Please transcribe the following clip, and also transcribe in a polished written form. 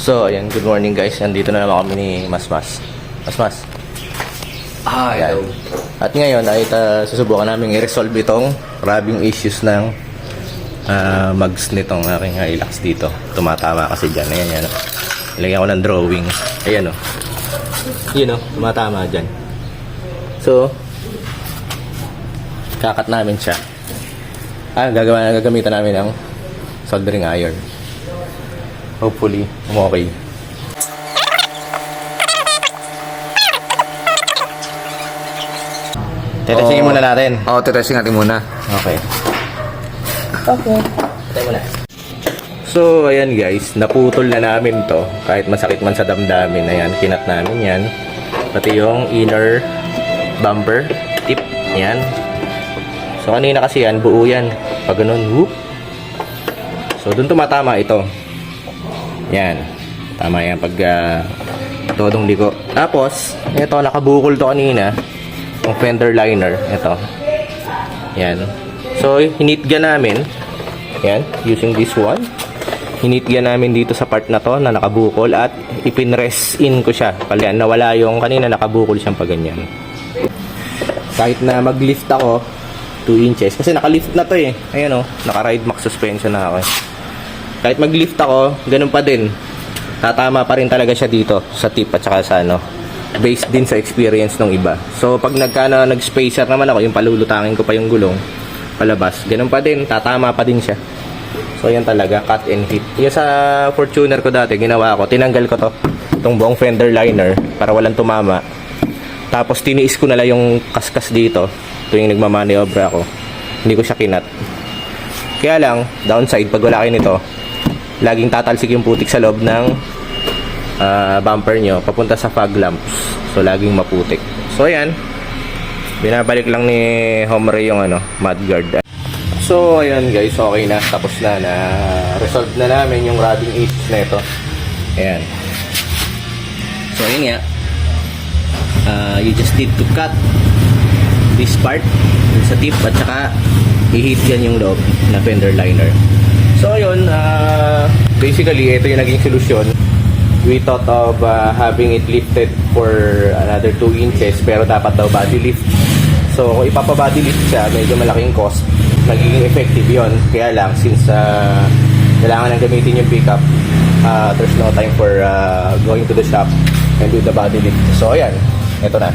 So, ayan, good morning guys. Nandito na naman kami ni Masmas. Masmas. Hello. At ngayon ay susubukan namin i-resolve itong rubbing issues ng mags nitong aking Hilux dito. Tumatama kasi dyan. Ayan, yan. Ilagyan ko ng drawing. Ayan o. Yun o, tumatama dyan. So, kakat namin siya. Gagamitan namin ng soldering iron. Hopefully, okay. Tetestingin muna natin. Oo, tetesting natin muna. Okay. Patay muna. So, ayan guys, naputol na namin to. Kahit masakit man sa damdamin. Ayan, kinat namin yan. Pati yung inner bumper tip. Ayan. So, kanina kasi yan, buo yan. Pag ganun, whoop. So, dun tumatama ito. Yan. Tama yan pag todong liko. Tapos, ito, nakabukol to kanina. Yung fender liner. Ito. Yan. So, hinitgan namin. Yan. Using this one. Hinitgan namin dito sa part na to na nakabukol at ipinrest in ko siya. Pala nawala yung kanina nakabukol siyang pag ganyan. Kahit na mag-lift ako 2 inches. Kasi naka-lift na to eh. Ayan o. Naka-ride max suspension na ako eh. Kahit mag-lift ako, ganun pa din. Tatama pa rin talaga siya dito sa tip at saka sa ano. Based din sa experience ng iba. So, pag nag-spacer naman ako, yung palulutangin ko pa yung gulong palabas, ganun pa din. Tatama pa din siya. So, yan talaga. Cut and hit. Yung sa Fortuner ko dati, ginawa ko. Tinanggal ko to. Itong buong fender liner para walang tumama. Tapos, tiniis ko na lang yung kaskas dito. Tuwing nagmamaniobra ako. Hindi ko siya kinat. Kaya lang, downside, pag wala kayo nito, laging tatalsik yung putik sa loob ng bumper nyo papunta sa fog lamps. So, laging maputik. So, ayan. Binabalik lang ni Homre yung mudguard. So, ayan guys. Okay na. Tapos na. Resolve na namin yung rubbing issues na ito. Ayan. So, ayan nga. You just need to cut this part sa tip at saka i-hit yan yung loob na fender liner. So ayun, basically ito yung naging solusyon. We thought of having it lifted for another 2 inches pero dapat daw body lift. So kung ipapa-body lift siya, medyo malaking cost. Nagiging effective yon. Kaya lang since kailangan nang gamitin yung pickup, there's no time for going to the shop and do the body lift. So ayan, ito na.